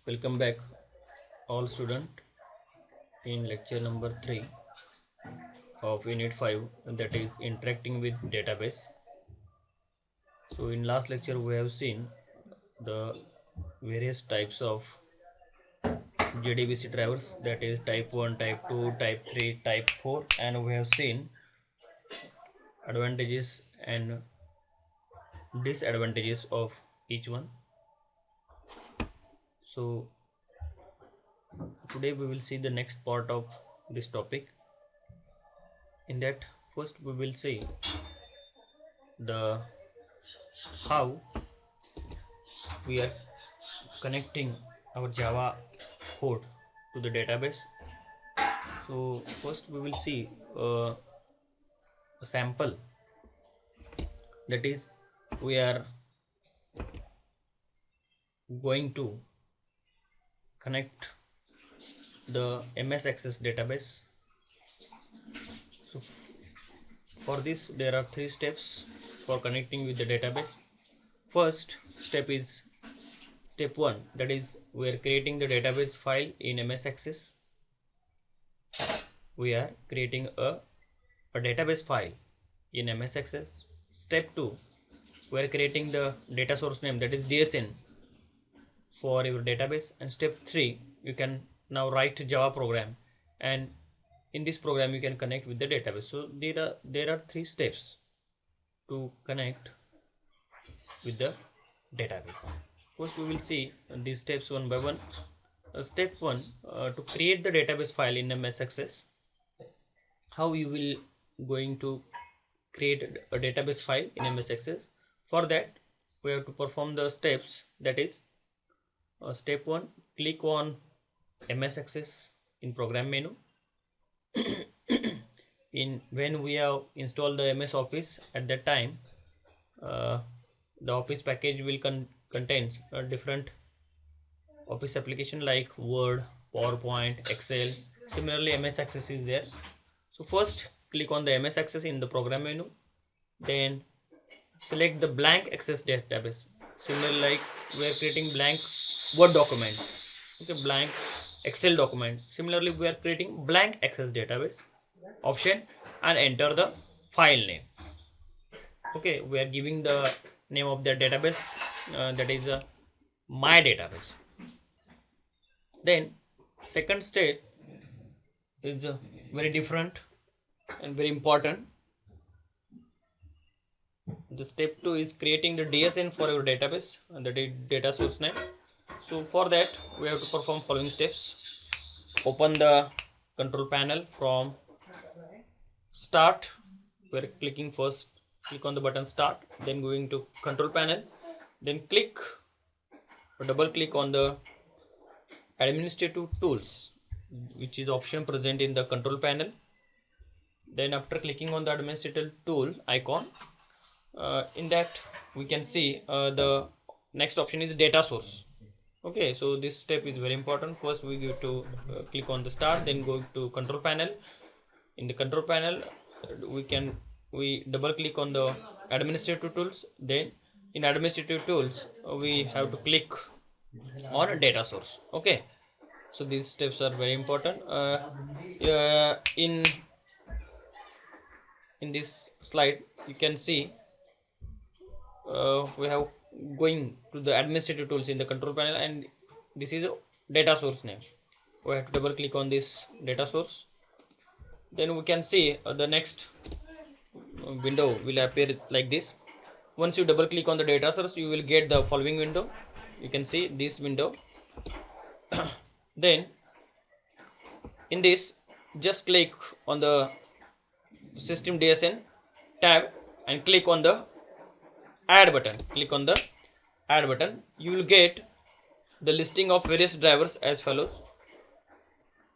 Welcome back all student in lecture number 3 of unit 5, that is interacting with database. So in last lecture we have seen the various types of JDBC drivers, that is type 1, type 2, type 3, type 4, and we have seen advantages and disadvantages of each one. So today we will see the next part of this topic. In that, first we will see the how we are connecting our Java code to the database. So first we will see a sample, that is we are going to connect the MS Access database. So for this there are 3 steps for connecting with the database. First step is step 1, that is we are creating the database file in MS Access. We are creating a database file in MS Access. Step 2, we are creating the data source name, that is DSN, for your database. And step 3, you can now write Java program, and in this program you can connect with the database. So there are 3 steps to connect with the database. First we will see these steps one by one. Step 1, to create the database file in MS Access. How you will going to create a database file in MS Access? For that we have to perform the steps, that is step 1, click on MS Access in program menu. When we have installed the MS Office, at that time the Office package will contains different Office application like Word, PowerPoint, Excel. Similarly MS Access is there. So first click on the MS Access in the program menu, then select the blank Access database. Similarly, like we are creating blank Word document, okay, blank Excel document. Similarly, we are creating blank Access database option and enter the file name. Okay, we are giving the name of the database, that is my database. Then second step is very different and very important. The step 2 is creating the DSN for your database, and that is data source name. So for that we have to perform following steps. Open the control panel from start. We are clicking first, click on the button start, then going to control panel, then click or double click on the administrative tools, which is option present in the control panel. Then after clicking on the administrative tool icon, in that we can see the next option is data source. Okay, so this step is very important. First we go to click on the start, then go to control panel. In the control panel we double click on the administrative tools, then in administrative tools we have to click on data source. Okay, so these steps are very important. In this slide you can see we have going to the administrative tools in the control panel, and this is a data source name. We have to double click on this data source. Then we can see the next window will appear like this. Once you double click on the data source, you will get the following window. You can see this window. Then in this, just click on the system DSN tab and click on the add button. Click on the add button. You will get the listing of various drivers as follows.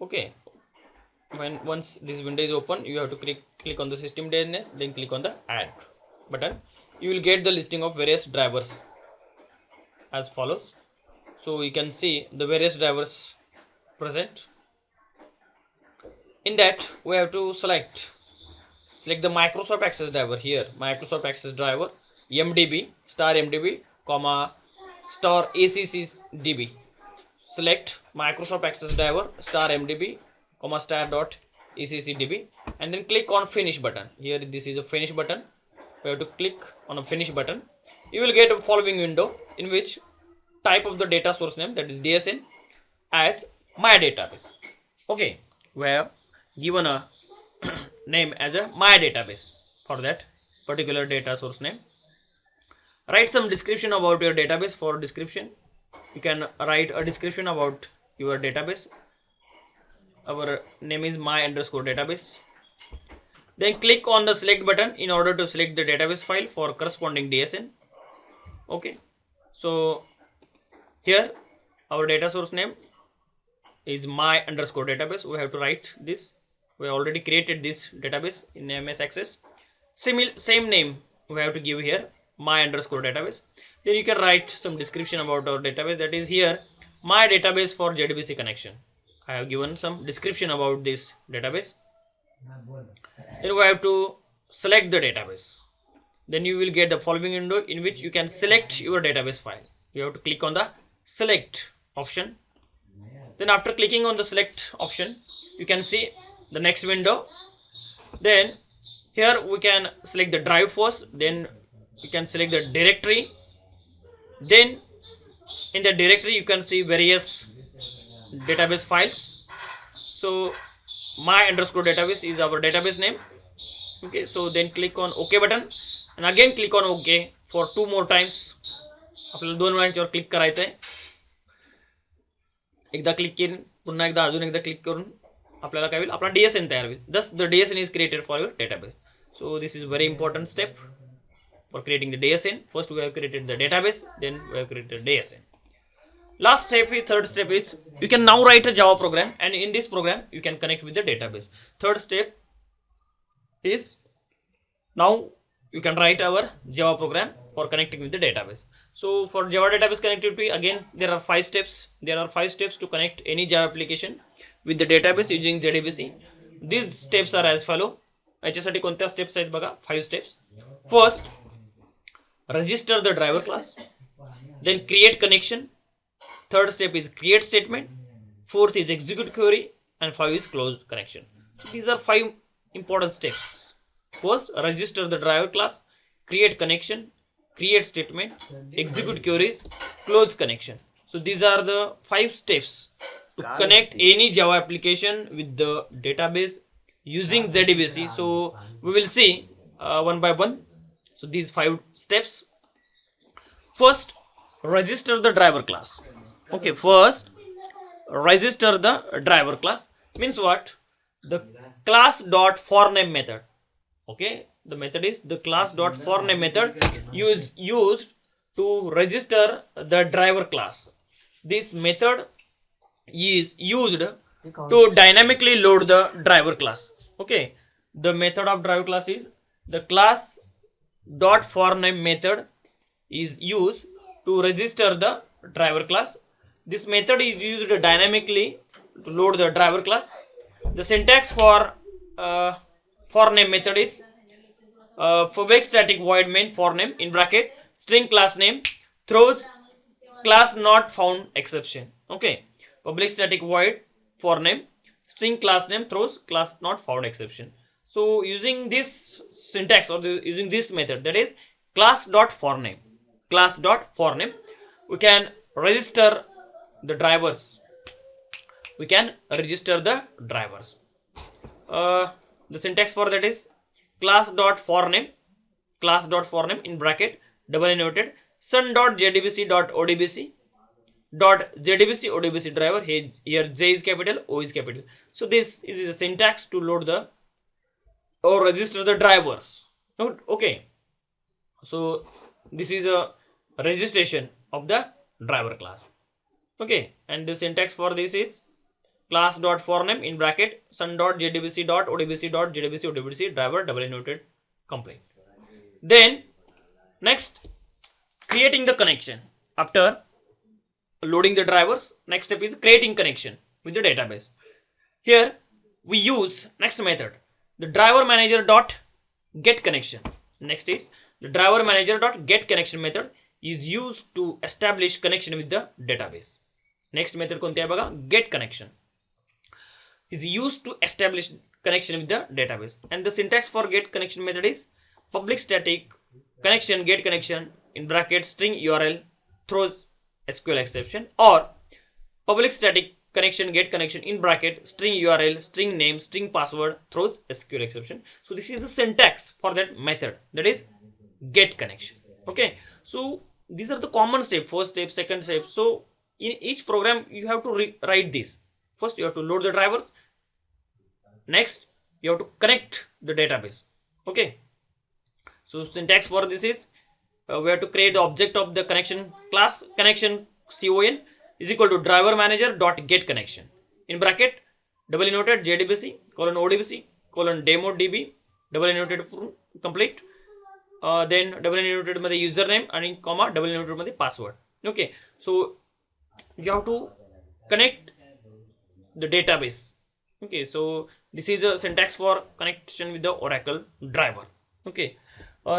Okay, once this window is open, you have to click on the system DNS, then click on the add button. You will get the listing of various drivers as follows. So you can see the various drivers present. In that we have to select the Microsoft Access driver. Here Microsoft Access driver MDB *MDB, comma *ACC DB. select Microsoft Access Driver star mdb comma star dot ECCDB and then click on finish button. Here this is a finish button. We have to click on a finish button. You will get a following window in which type of the data source name, that is DSN, as my database. Okay, we have given a name as a my database for that particular data source name. Write some description about your database. For description, you can write a description about your database. Our name is my underscore database. Then click on the select button in order to select the database file for corresponding DSN. Okay, so here our data source name is my underscore database. We have to write this. We already created this database in MS Access. Same name we have to give here, my underscore database. Then you can write some description about our database, that is here my database for JDBC connection. I have given some description about this database. Then we have to select the database. Then you will get the following window in which you can select your database file. You have to click on the select option. Then after clicking on the select option, you can see the next window. Then here we can select the drive first, then you can select the directory. Then in the directory you can see various database files. So my underscore database is our database name. Okay, so then click on OK button and again click on OK for 2 more times. आपल्याला 2 वेळांच्यावर click करायचं आहे. एकदा click केलं पुन्हा एकदा अजून एकदा click करून आपल्याला काय होईल, आपला DSN तयार होईल. Thus the DSN is created for your database. So this is very important step for creating the DSN. First we have created the database, then we have created DSN. Last step is, third step is, you can now write a Java program and in this program you can connect with the database. Third step is, now you can write our Java program for connecting with the database. So for Java database connectivity, again there are 5 steps. There are 5 steps to connect any Java application with the database using JDBC. These steps are as follow. याच्यासाठी कोणत्या steps आहेत बघा, 5 steps. First, register the driver class. Then create connection. Third step is create statement. Fourth is execute query, and 5 is close connection. So these are 5 important steps. First, register the driver class, create connection, create statement, execute queries, close connection. So these are the 5 steps to connect any Java application with the database using JDBC. So we will see one by one. So these 5 steps. First, register the driver class. Okay, first register the driver class means what? The class dot for name method. Okay, the method is the class dot for name method used to register the driver class. This method is used to dynamically load the driver class. Okay, the method of driver class is the class dot for name method is used to register the driver class. This method is used dynamically to load the driver class. The syntax for name method is public static void main for name in bracket string class name throws class not found exception. Okay, public static void for name string class name throws class not found exception. So using this syntax or using this method, that is class dot for name, we can register the drivers. The syntax for that is class dot for name in bracket double inverted sun.jdbc.odbc odbc driver. Here J is capital, O is capital. So this is a syntax to load the or register the drivers. Okay, so this is a registration of the driver class. Okay, and the syntax for this is class dot for name in bracket sun.jdbc.odbc.jdbc driver double inverted complete. Then next, creating the connection. After loading the drivers, next step is creating connection with the database. Here we use next method, the driver manager dot get connection. Next is the driver manager dot get connection method is used to establish connection with the database. Next method कोणती आहे बघा, get connection is used to establish connection with the database, and the syntax for get connection method is public static connection get connection in bracket string URL throws SQL exception, or public static connection get connection in bracket string URL string name string password throws SQL exception. So this is the syntax for that method, that is get connection. Okay, so these are the common step, first step, second step. So in each program you have to write this. First you have to load the drivers, next you have to connect the database. Okay, so syntax for this is we have to create the object of the connection class, connection con is equal to driver manager dot get connection in bracket double inverted jdbc colon odbc colon demo db double inverted complete, then double inverted मध्ये username आणि comma double inverted मध्ये password. Okay, so you have to connect the database. Okay, so this is a syntax for connection with the Oracle driver. Okay,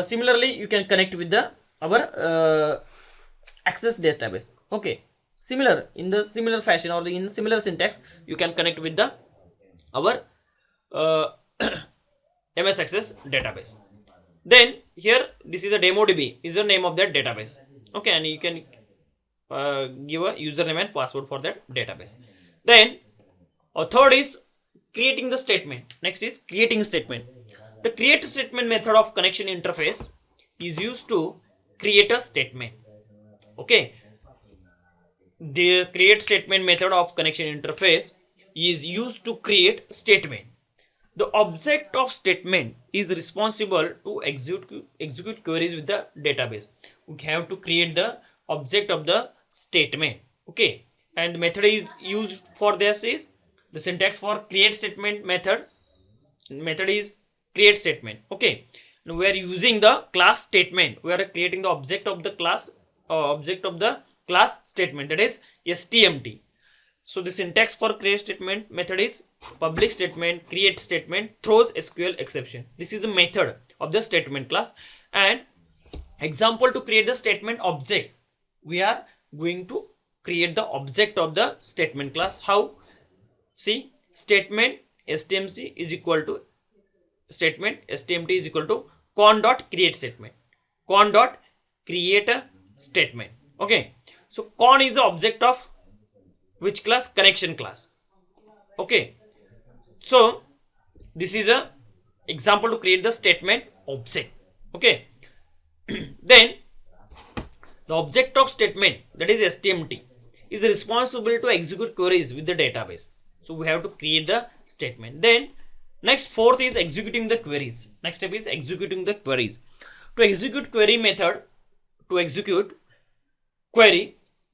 similarly you can connect with the our access database. Okay, similar in the similar fashion or in similar syntax you can connect with the our MS Access database. Then here this is a demo db is the name of that database. Okay, and you can give a username and password for that database. Then third is creating the statement. Next is creating statement. The create statement method of connection interface is used to create a statement. Okay, the create statement method of connection interface is used to create statement. The object of statement is responsible to execute queries with the database. We have to create the object of the statement. Okay, and method is used for this is the syntax for create statement method is create statement. Okay, now we are using the class statement, we are creating the object of the class statement, that is stmt. So the syntax for create statement method is public statement create statement throws SQL exception. This is the method of the statement class. And example, to create the statement object, we are going to create the object of the statement class. How? See, statement stmc is equal to con dot create statement, con dot create a statement. Okay, so con is the object of which class? Connection class. Okay, so this is a example to create the statement object. Okay, then the object of statement, that is stmt, is responsible to execute queries with the database. So we have to create the statement. Then next, fourth is executing the queries. Next step is executing the queries. To execute query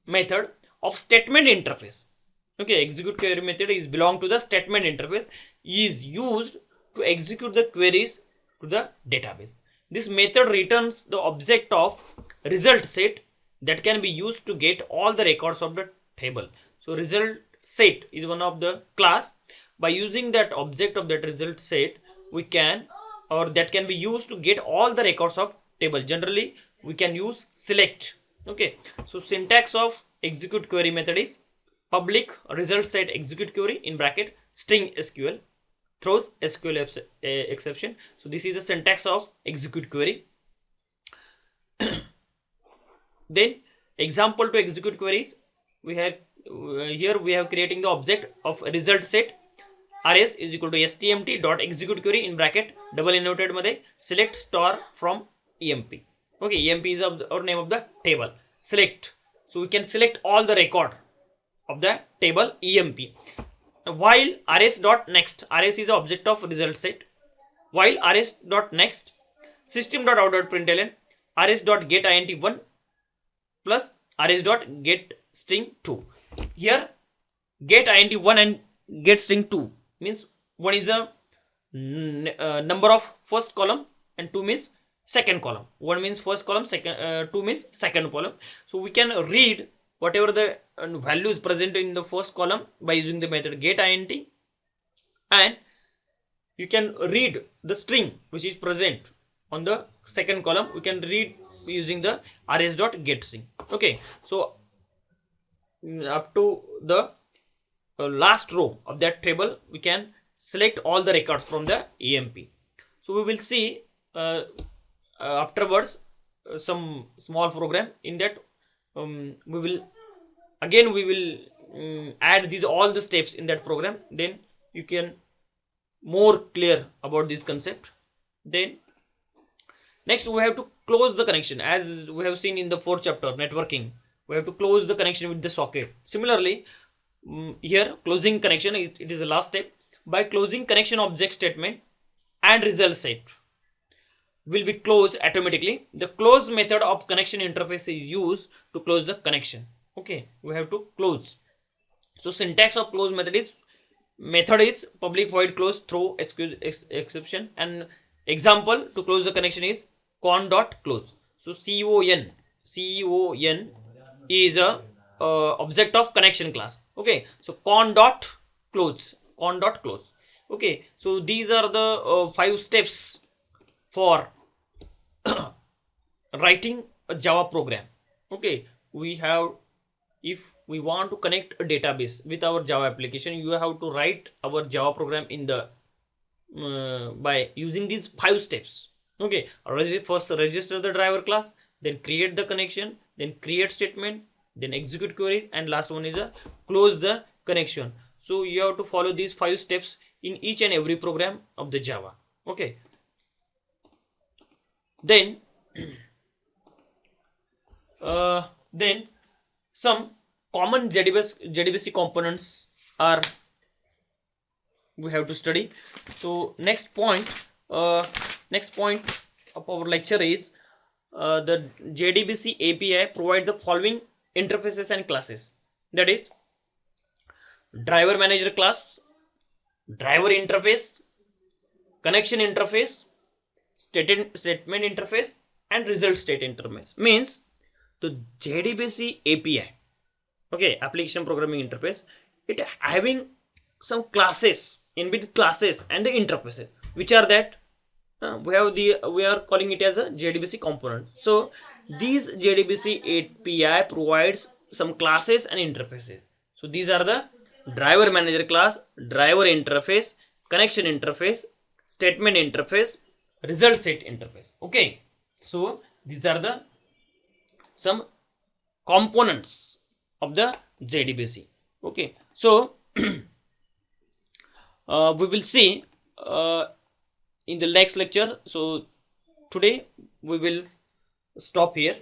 method of statement interface. Okay, execute query method is belong to the statement interface, is used to execute the queries to the database. This method returns the object of result set that can be used to get all the records of the table. So result set is one of the class. By using that object of that result set, we can, or that can be used to get all the records of table. Generally we can use select. Okay, so syntax of execute query method is public result set execute query in bracket string SQL throws SQL exception. So this is the syntax of execute query. Then example to execute queries, we have here we have creating the object of result set rs is equal to stmt dot execute query in bracket double inverted मध्ये select star from emp. Okay, emp is our name of the table. Select, so we can select all the record of the table emp. While rs dot next, rs is the object of result set, while rs dot next system dot out dot println rs dot get int1 plus rs dot get string 2. Here get int1 and get string 2 means one is a number of first column and 2 means second column. One means first column, second 2 means second column. So we can read whatever the value is present in the first column by using the method get int, and you can read the string which is present on the second column. We can read using the rs dot get string. Okay, so up to the last row of that table, we can select all the records from the EMP. So we will see afterwards some small program in that. We will add these all the steps in that program, then you can more clear about this concept. Then next we have to close the connection, as we have seen in the fourth chapter, networking. We have to close the connection with the socket. Similarly, here closing connection, it is the last step. By closing connection, object statement and result set will be closed automatically. The close method of connection interface is used to close the connection. Okay, we have to close. So syntax of close method is public void close throw exception, and example to close the connection is con.close. So con is a object of connection class. Okay, so con.close. Okay, so these are the 5 steps for writing a Java program. Okay, we have, if we want to connect a database with our Java application, you have to write our Java program in the by using these 5 steps. Okay, first register the driver class, then create the connection, then create statement, then execute queries, and last one is a close the connection. So you have to follow these 5 steps in each and every program of the Java. Okay, then then some common JDBC components are we have to study. So next point of our lecture is the JDBC API provide the following interfaces and classes, that is driver manager class, driver interface, connection interface, statement interface, and result state interface. Means the JDBC API, okay, application programming interface, it having some classes, inbuilt classes and the interfaces, which are that we are calling it as a JDBC component. So these JDBC API provides some classes and interfaces. So these are the driver manager class, driver interface, connection interface, statement interface, result set interface. Okay, so these are the some components of the JDBC. Okay, so we will see in the next lecture. So today we will stop here.